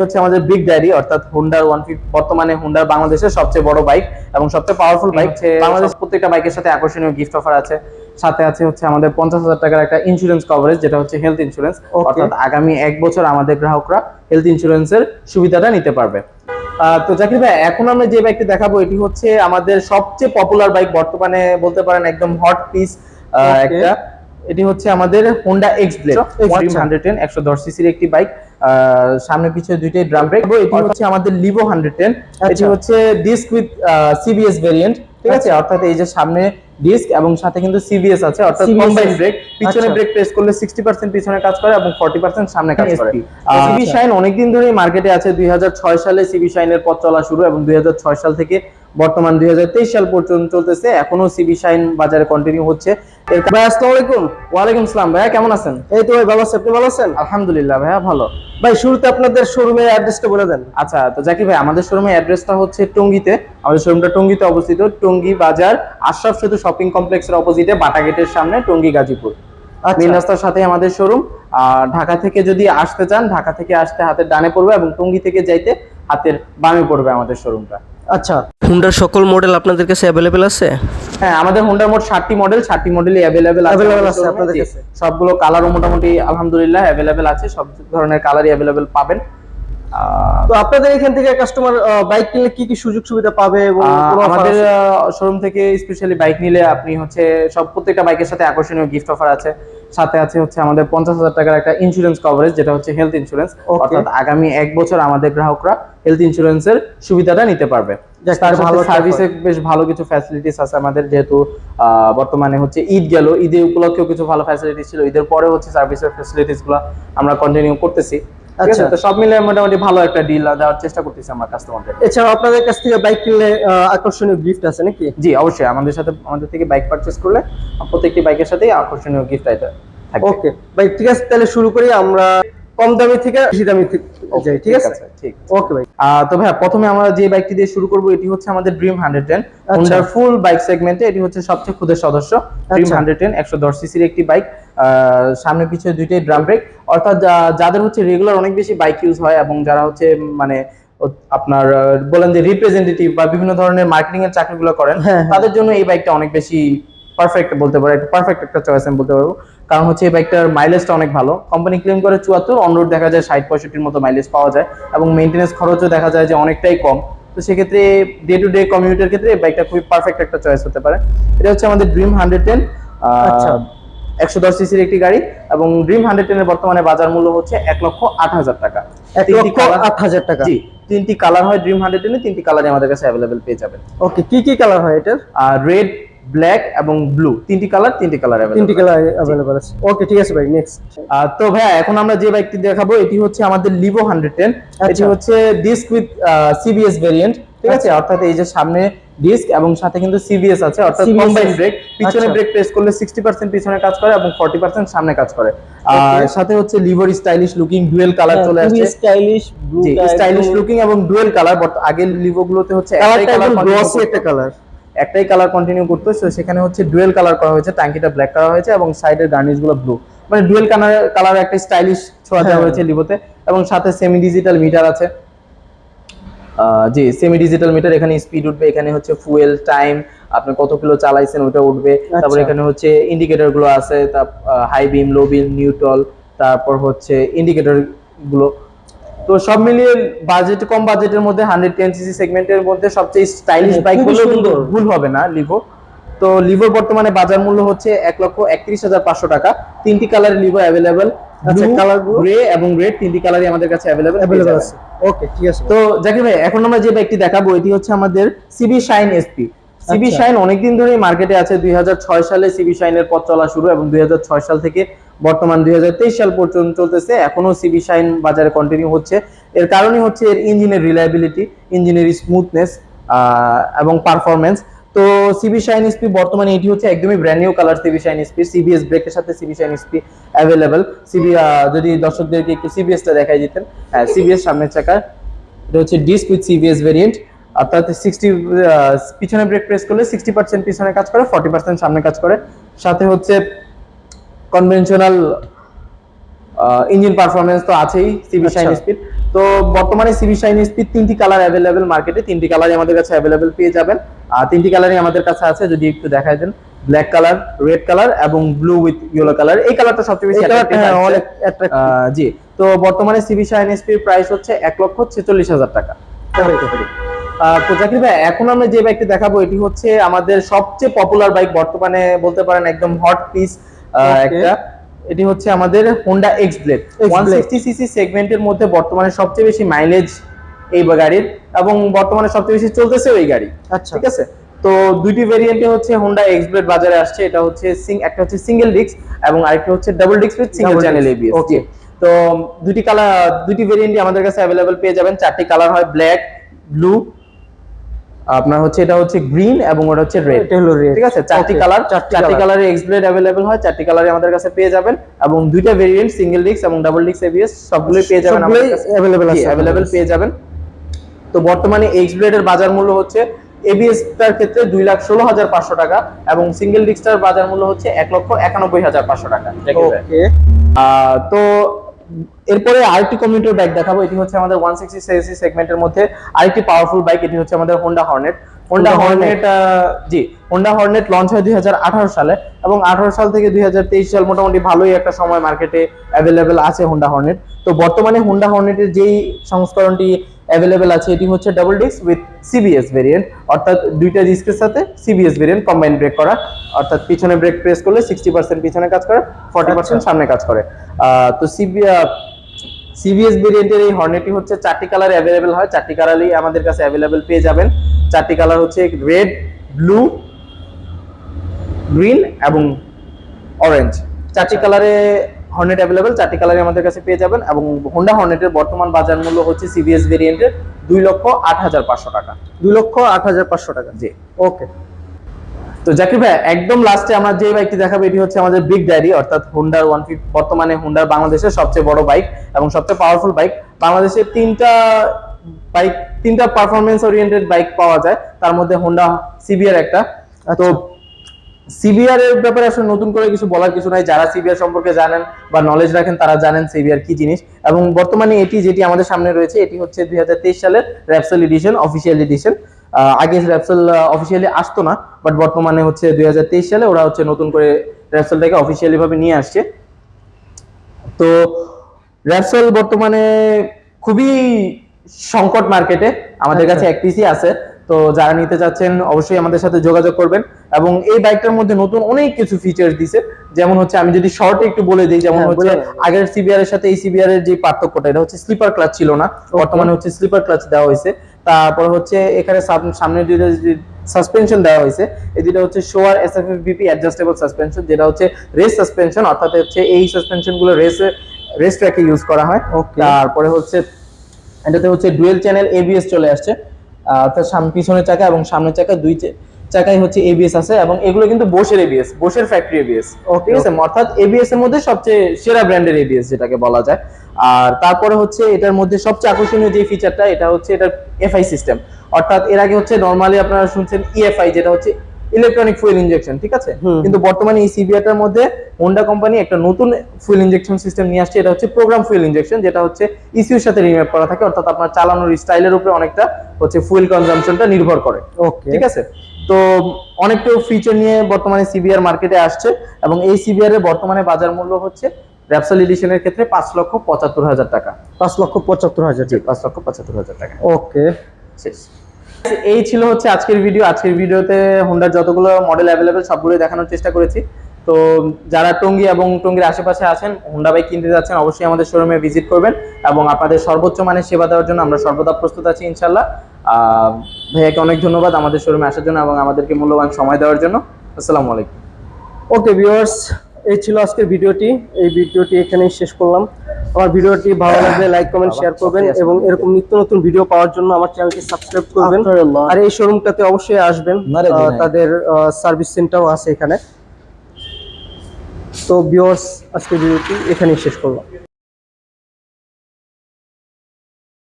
হচ্ছে আমাদের big daddy অর্থাৎ হুন্ডার 150 বর্তমানে হুন্ডার বাংলাদেশের সবচেয়ে বড় বাইক এবং সবচেয়ে পাওয়ারফুল বাইক। বাংলাদেশ প্রত্যেকটা বাইকের সাথে আকর্ষণীয় গিফট অফার আছে। সাথে আছে হচ্ছে আমাদের 50,000 টাকার একটা ইন্স্যুরেন্স কভারেজ, যেটা হচ্ছে হেলথ ইন্স্যুরেন্স। অর্থাৎ আগামী 1 বছর আমাদের গ্রাহকরা হেলথ ইন্স্যুরেন্সের সুবিধাটা নিতে পারবে। তো জাকির ভাই, এখন আমরা যে বাইকটি দেখাবো এটি হচ্ছে আমাদের সবচেয়ে পপুলার বাইক, বর্তমানে বলতে পারেন একদম হট পিস একটা। এটি হচ্ছে আমাদের হোন্ডা এক্স ব্লেড 110 110 সিসির একটি বাইক। সামনে পিছনে দুইটাই ড্রাম ব্রেক। এটি হচ্ছে আমাদের লিভো 110। এটি হচ্ছে ডিস্ক উইথ সিবিএস ভেরিয়েন্ট, ঠিক আছে। অর্থাৎ এই যে সামনে ডিস্ক এবং সাথে কিন্তু সিবিএস আছে, অর্থাৎ কম্বাইন্ড ব্রেক। পিছনে ব্রেক প্রেস করলে 60% পিছনে কাজ করে এবং 40% সামনে কাজ করে। সিবি শাইন অনেকদিন ধরেই মার্কেটে আছে। 2006 সালে সিবি শাইনের পথ চলা শুরু এবং 2006 সাল থেকে বর্তমান 2023 সাল পর্যন্ত চলতেছে। এখনো সিবি শাইন বাজারে কন্টিনিউ হচ্ছে। ভাই আসসালামু আলাইকুম। ওয়ালাইকুম আসসালাম। ভাইয়া কেমন আছেন? এই তো ভাই ভালো আছি, আপনি ভালো আছেন? আলহামদুলিল্লাহ ভাইয়া ভালো। ভাই শুরুতে আপনাদের শোরুমের অ্যাড্রেসটা বলে দেন। আচ্ছা, তো জাকির ভাই, আমাদের শোরুমের অ্যাড্রেসটা হচ্ছে টঙ্গীতে। আমাদের শোরুমটা টঙ্গীতে অবস্থিত। টঙ্গী বাজার আশরাফ সেতু শপিং কমপ্লেক্সের অপোজিটে বাটা গেটের সামনে, টঙ্গী গাজীপুর। মেইন রাস্তার সাথে আমাদের শোরুম। আর ঢাকা থেকে যদি আসতে চান, ঢাকা থেকে আসতে হাতের ডানে পড়বে এবং টঙ্গী থেকে যাইতে হাতের বামে পড়বে আমাদের শোরুমটা। আচ্ছা, হুন্ডার সকল মডেল আপনাদের কাছে অ্যাভেলেবেল আছে? হ্যাঁ, আমাদের হুন্ডার মোট 7টি মডেল, 7টি মডেলই অ্যাভেলেবেল আছে আপনাদের কাছে। সবগুলো কালারও মোটামুটি আলহামদুলিল্লাহ অ্যাভেলেবেল আছে। সব ধরনের কালারই অ্যাভেলেবেল পাবেন। তো আপনাদের এখান থেকে কাস্টমার বাইক কিনলে কি কি সুযোগ সুবিধা পাবে? এবং আমাদের শোরুম থেকে স্পেশালি বাইক নিলে আপনি হচ্ছে প্রত্যেকটা বাইকের সাথে আকর্ষণীয় গিফট অফার আছে। সাথে আছে হচ্ছে আমাদের 50,000 টাকার একটা ইন্স্যুরেন্স কভারেজ, যেটা হচ্ছে হেলথ ইন্স্যুরেন্স। অর্থাৎ আগামী 1 বছর আমাদের গ্রাহকরা হেলথ ইন্স্যুরেন্সের সুবিধাটা নিতে পারবে। তার ভালো সার্ভিসে বেশ ভালো কিছু ফ্যাসিলিটিস আছে আমাদের। যেহেতু বর্তমানে হচ্ছে ঈদ গেল, ঈদের উপলক্ষেও কিছু ভালো ফ্যাসিলিটিস ছিল। ঈদের পরে হচ্ছে সার্ভিসের ফ্যাসিলিটিস গুলো আমরা কন্টিনিউ করতেছি। আচ্ছা, তো সব মিলে মোটামুটি ভালো একটা ডিল দেওয়ার চেষ্টা করতেছি আমরা কাস্টমারদের। এছাড়াও আপনাদের কাছ থেকে বাইক কিনলে আকর্ষণীয় গিফট আছে নাকি? জি অবশ্যই, আমাদের থেকে বাইক পারচেজ করলে প্রত্যেকটি বাইকের সাথেই আকর্ষণীয় গিফট এটা থাকবে। ওকে ভাই, ঠিক আছে, তাহলে শুরু করি আমরা কম দামি থেকে বেশি দামি যাই, ঠিক আছে? ঠিক। ওকে ভাই। তো ভাই, প্রথমে আমরা যে বাইকটি দিয়ে শুরু করব এটি হচ্ছে আমাদের ড্রিম 110 হোন্ডার ফুল বাইক সেগমেন্টে। এটি হচ্ছে সবচেয়ে ক্ষুদ্র সদস্য। ড্রিম 110 110 সিসির একটি বাইক। সামনে পিছনে দুইটাই ড্রাম ব্রেক। অর্থাৎ যাদের হচ্ছে রেগুলার অনেক বেশি বাইক ইউজ হয় এবং যারা হচ্ছে মানে আপনার বলেন যে রিপ্রেজেন্টেটিভ বা বিভিন্ন ধরনের মার্কেটিং এর চাকরিগুলো করেন, তাদের জন্য এই বাইকটা অনেক বেশি পারফেক্ট বলতে পারো। পারফেক্ট একটা চয়েস আমি বলতে পারবো। কারণ হচ্ছে এই বাইকটার মাইলেজটা অনেক ভালো। কোম্পানি ক্লেম করে 74, অন রোড দেখা যায় 60-65 মতো মাইলেজ পাওয়া যায় এবং মেইনটেনেন্স খরচও দেখা যায় যে অনেকটাই কম। তো সেক্ষেত্রে ডে টু ডে কমিউটের ক্ষেত্রে এই বাইকটা খুবই পারফেক্ট একটা চয়েস হতে পারে। এটা হচ্ছে আমাদের ড্রিম 110 110 সিসির একটি গাড়ি এবং ড্রিম 110 এর বর্তমানে বাজার মূল্য হচ্ছে 1,08,000 টাকা। 1,08,000 টাকা। জি, 3টি কালার হয় ড্রিম 110 এ। 3টি কালারই আমাদের কাছে अवेलेबल পেয়ে যাবেন। ওকে, কি কি কালার হয় এটার? রেড, ব্ল্যাক এবং ব্লু, 3টি কালার अवेलेबल। 3টি কালার अवेलेबल আছে। ওকে, ঠিক আছে ভাই, নেক্সট। তো ভাইয়া, এখন আমরা যে বাইকটি দেখাবো এটি হচ্ছে আমাদের লিভো 110। এটি হচ্ছে ডিস্ক উইথ সিবিএস ভেরিয়েন্ট, ঠিক আছে। অর্থাৎ এই যে সামনে ডিস্ক এবং সাথে কিন্তু সিবিএস আছে, অর্থাৎ কম্বাইন্ড ব্রেক। পিছনে ব্রেক প্রেস করলে 60% পিছনে কাজ করে এবং 40% সামনে কাজ করে। আর সাথে হচ্ছে লিভোর স্টাইলিশ লুকিং ডুয়েল কালার চলে আসছে। স্টাইলিশ ব্লু, স্টাইলিশ লুকিং এবং ডুয়েল কালার। আগের লিভো গুলোতে হচ্ছে একটাই কালার কন্টিনিউ করতো, সেখানে হচ্ছে ডুয়েল কালার করা হয়েছে। ট্যাঙ্কিটা ব্ল্যাক করা হয়েছে এবং সাইডের গার্নিশ গুলো ব্লু। মানে ডুয়েল কালার একটা স্টাইলিশ ছোঁয়া দেওয়া হয়েছে লিভোতে। এবং সাথে সেমি ডিজিটাল মিটার আছে। জি, সেমি ডিজিটাল মিটার। এখানে স্পিড উঠবে, এখানে হচ্ছে ফুয়েল টাইম, আপনি কত কিলো চালাইছেন ওটা উঠবে। তারপর এখানে হচ্ছে ইন্ডিকেটর গুলো আছে, হাই বিম, লো বিম, নিউট্রাল, তারপর হচ্ছে ইন্ডিকেটর গুলো। তো সব মিলিয়ে কম বাজেটের মধ্যে 110 সিসি সেগমেন্টের মধ্যে সবচেয়ে স্টাইলিশ বাইক বলে ভুল হবে না লিভো। তো লিভোর বর্তমানে বাজার মূল্য হচ্ছে 1,31,500 টাকা। 3টি কালার লিভো अवेलेबल। আচ্ছা, কালার গ্রে এবং রেড, 3টি কালারই আমাদের কাছে अवेलेबल আছে। ওকে, ঠিক আছে। তো জাকির ভাই, এখন আমরা যে বাইকটি দেখাবো এটি হচ্ছে আমাদের CB shine SP. CB shine অনেকদিন ধরেই মার্কেটে আছে। 2006 সালে সিবি শাইনের পথ চলা শুরু এবং 2006 সাল থেকে বর্তমান 2023 সাল পর্যন্ত চলতেছে। এখনো সিবি শাইন বাজারে কন্টিনিউ হচ্ছে। এর কারণই হচ্ছে এর ইঞ্জিনের রিলায়েবিলিটি, ইঞ্জিনের স্মুথনেস এবং পারফরমেন্স। তো সিবি শাইন এসপি বর্তমানে এটি হচ্ছে একদমই brand new colour CB shine SP. CBS ব্রেকের সাথে সিবি শাইন এসপি अवेलेबल। যদি দর্শকদেরকে একটু সিবিএসটা দেখাই দিতেন। হ্যাঁ, সিবিএস সামনের চাকা। এটা হচ্ছে ডিস্ক উইথ সিবিএস ভেরিয়েন্ট। অর্থাৎ 60 পিছনে ব্রেক প্রেস করলে 60% পিছনে কাজ করে, 40% সামনে কাজ করে। সাথে হচ্ছে কনভেনশনাল ইঞ্জিন পারফরমেন্স তো আছেই, সিবি শাইন স্পিড। তো বর্তমানে সিবি শাইন স্পিড 3টি কালার অ্যাভেলেবেল মার্কেটে, 3টি কালারই আমাদের কাছে অ্যাভেলেবেল পেয়ে যাবেন। আর 3টি কালারই আমাদের কাছে আছে, যদি একটু দেখাই দেন। ব্ল্যাক কালার, রেড কালার এবং ব্লু উইথ ইয়েলো কালার। এই কালারটা সবচেয়ে বেশি অনেক জি। তো বর্তমানে সিবি শাইন স্পিড প্রাইস হচ্ছে 1,46,000 টাকা। তো জাকির ভাই, এখন আমরা যে বাইকটি দেখাবো এটি হচ্ছে আমাদের সবচেয়ে পপুলার বাইক, বর্তমানে বলতে পারেন একদম হট পিস একটা। এটি হচ্ছে আমাদের হোন্ডা এক্স ব্লেড। 160 সিসি সেগমেন্টের মধ্যে বর্তমানে সবচেয়ে বেশি মাইলেজ এই গাড়ির, এবং বর্তমানে সবচেয়ে বেশি চলতেছেও এই গাড়ি। আচ্ছা, ঠিক আছে। তো দুইটি ভেরিয়েন্টে হচ্ছে হোন্ডা এক্স ব্লেড বাজারে আসছে। এটা হচ্ছে একটা হচ্ছে সিঙ্গেল ডিস্ক এবং আরেকটা হচ্ছে double disc with single channel ABS. Okay. তো দুইটি কালার, দুইটি ভেরিয়েন্টই আমাদের কাছে অ্যাভেলেবেল পেয়ে যাবেন। 4টি কালার হয়, ব্ল্যাক, ব্লু, আপনার হচ্ছে এটা হচ্ছে গ্রিন এবং ওটা হচ্ছে রেড। ঠিক আছে, 4টি কালার, 4টি কালারে এক্স ব্লেড अवेलेबल হয়। 4টি কালারে আমাদের কাছে পেয়ে যাবেন, এবং দুইটা ভেরিয়েন্ট সিঙ্গেল ডিস্ক এবং ডাবল ডিস্ক এবিএস সবগুলোই পেয়ে যাবেন, আমাদের কাছে अवेलेबल পেয়ে যাবেন। তো বর্তমানে এক্স ব্লেডের বাজার মূল্য হচ্ছে এবিএস টার ক্ষেত্রে 2,16,500 টাকা এবং সিঙ্গেল ডিস্কটার বাজার মূল্য হচ্ছে 1,91,500 টাকা। ওকে। তো এরপরে আরেকটি কমিউটার বাইক দেখাবো। এটি হচ্ছে আমাদের 160 সিসি সেগমেন্টের মধ্যে আরেকটি পাওয়ারফুল বাইক। এটি হচ্ছে আমাদের Honda Hornet. Honda Hornet launch হয় 2018 সালে, এবং 18 সাল থেকে 2023 সাল মোটামুটি ভালোই একটা সময় মার্কেটে অ্যাভেলেবেল আছে হোন্ডা হর্নেট। তো বর্তমানে হোন্ডা হর্নেটের যেই সংস্করণটি অ্যাভেলেবেল আছে এটি হচ্ছে double disc with CBS variant, অর্থাৎ দুইটা ডিস্কের সাথে সিবিএস ভেরিয়েন্ট কম্বাইন ব্রেক করা, অর্থাৎ পিছনে ব্রেক প্রেস করলে 60% পিছনে কাজ করে, 40% সামনে কাজ করে। তো সিবিএস ভেরিয়েন্টের এই হর্নেটটি হচ্ছে 4টি কালার অ্যাভেলেবেল হয়। 4টি কালারই আমাদের কাছে অ্যাভেলেবেল পেয়ে যাবেন। 4টি কালার হচ্ছে রেড, ব্লু, গ্রিন এবং অরেঞ্জ। 4টি কালারে হর্নেট অ্যাভেলেবেল, 4টি কালারই আমাদের কাছে পেয়ে যাবেন। এবং হোন্ডা হর্নেটের বর্তমান বাজার মূল্য হচ্ছে সিবিএস ভেরিয়েন্টের 2,08,500 টাকা। 2,08,500 টাকা। জি, ওকে। তো জাকির ভাই, একদম লাস্টে আমরা যে বাইকটি দেখাবো এটি হচ্ছে আমাদের বিগ ড্যাডি, অর্থাৎ হোন্ডার 150। বর্তমানে হোন্ডার বাংলাদেশের সবচেয়ে বড় বাইক এবং সবচেয়ে পাওয়ারফুল বাইক। বাংলাদেশে তিনটা পারফরমেন্স ওরিয়েন্টেড বাইক পাওয়া যায়, তার মধ্যে হোন্ডা সিবিআর একটা। তো সিবিআর এর ব্যাপারে আসলে নতুন করে কিছু বলার কিছু নাই। যারা সিবিআর সম্পর্কে জানেন বা নলেজ রাখেন তারা জানেন সিবিআর কি জিনিস। এবং বর্তমানে এটি যেটি আমাদের সামনে রয়েছে এটি হচ্ছে 2023 সালের র্যাপসেল এডিশন, অফিসিয়াল এডিশন। আগে র্যাপসেল অফিসিয়ালি আসতো না, বাট বর্তমানে হচ্ছে 2023 সালে ওরা হচ্ছে নতুন করে র্যাপসেলটাকে অফিসিয়ালি ভাবে নিয়ে আসছে। তো র্যাপসেল বর্তমানে খুবই সংকট মার্কেটে, আমাদের কাছে এক পিসি আছে। তো যারা নিতে চাচ্ছেন অবশ্যই আমাদের সাথে যোগাযোগ করবেন। এবং এই বাইকটার মধ্যে নতুন অনেক কিছু ফিচার্স দিছে, যেমন হচ্ছে আমি যদি শর্টে একটু বলে দিই, যেমন হচ্ছে আগের সিবিআর এর সাথে এই সিবিআর এর যে পার্থক্যটা, এটা হচ্ছে স্লিপার ক্লাচ ছিল না, বর্তমানে হচ্ছে স্লিপার ক্লাচ দেওয়া হয়েছে। তারপর হচ্ছে এখানে সামনে দুইটা সাসপেনশন দেওয়া হয়েছে, এই দুটো হচ্ছে শোয়ার এসএফএফবিপি অ্যাডজাস্টেবল সাসপেনশন, যেটা হচ্ছে রেস সাসপেনশন, অর্থাৎ হচ্ছে এই সাসপেনশন গুলো রেস ট্র্যাকে ইউজ করা হয়। তারপরে হচ্ছে এটাতে হচ্ছে ডুয়েল চ্যানেল এবিএস চলে আসছে, অর্থাৎ পিছনের চাকা এবং সামনের চাকা দুই চাকাই হচ্ছে এবিএস আছে, এবং এগুলো কিন্তু বোশের এবিএস, বোশের ফ্যাক্টরি এবিএস। ঠিক আছে, অর্থাৎ এবিএস এর মধ্যে সবচেয়ে সেরা ব্র্যান্ডের এবিএস যেটাকে বলা যায়। আর তারপরে হচ্ছে এটার মধ্যে সবচেয়ে আকর্ষণীয় যে ফিচারটা, এটা হচ্ছে এটার এফআই সিস্টেম। অর্থাৎ এর আগে হচ্ছে নরমালি আপনারা শুনছেন ইএফআই, যেটা হচ্ছে ইলেকট্রনিক ফুয়েল ইনজেকশন। ঠিক আছে, কিন্তু বর্তমানে এই সিবিআরটার মধ্যে হোন্ডা কোম্পানি একটা নতুন ফুয়েল ইনজেকশন সিস্টেম নিয়ে আসছে। এটা হচ্ছে প্রোগ্রাম ফুয়েল ইনজেকশন, যেটা হচ্ছে ইসিউর সাথে রিম্যাপ করা থাকে, অর্থাৎ আপনার চালানোর স্টাইলের উপরে অনেকটা হচ্ছে ফুয়েল কনজাম্পশনটা নির্ভর করে। ঠিক আছে, তো অনেকটা ফিচার নিয়ে বর্তমানে সিবিআর মার্কেটে আসছে, এবং এই সিবিআর এর বর্তমানে বাজার মূল্য হচ্ছে র্যাপসেল এডিশনের ক্ষেত্রে 5,75,000 টাকা। 5,75,000। জি, 5,75,000 টাকা। ওকে, শেষ। এই ছিল হচ্ছে আজকের ভিডিও। আজকের ভিডিওতে হোন্ডার যতগুলো মডেল অ্যাভেলেবেল সবগুলোই দেখানোর চেষ্টা করেছি। তো যারা টঙ্গী এবং টঙ্গীর আশেপাশে আছেন, হোন্ডা বাইক কিনতে যাচ্ছেন, অবশ্যই আমাদের শোরুমে ভিজিট করবেন, এবং আপনাদের সর্বোচ্চ মানের সেবা দেওয়ার জন্য আমরা সর্বদা প্রস্তুত আছি ইনশাল্লাহ। ভাইয়াকে অনেক ধন্যবাদ আমাদের শোরুমে আসার জন্য এবং আমাদেরকে মূল্যবান সময় দেওয়ার জন্য। আসসালামু আলাইকুম। ওকে ভিউয়ার্স, এই ছিল আজকের ভিডিওটি। এই ভিডিওটি এখানেই শেষ করলাম। আমার ভিডিওটি ভালো লাগলে লাইক কমেন্ট শেয়ার করবেন, এবং এরকম নিত্য নতুন ভিডিও পাওয়ার জন্য আমার চ্যানেলটি সাবস্ক্রাইব করবেন। আর এই শোরুমটাতে অবশ্যই আসবেন, তাদের সার্ভিস সেন্টারও আছে এখানে। তো ভিউয়ার্স, আজকের ভিডিওটি এখানেই শেষ করলাম।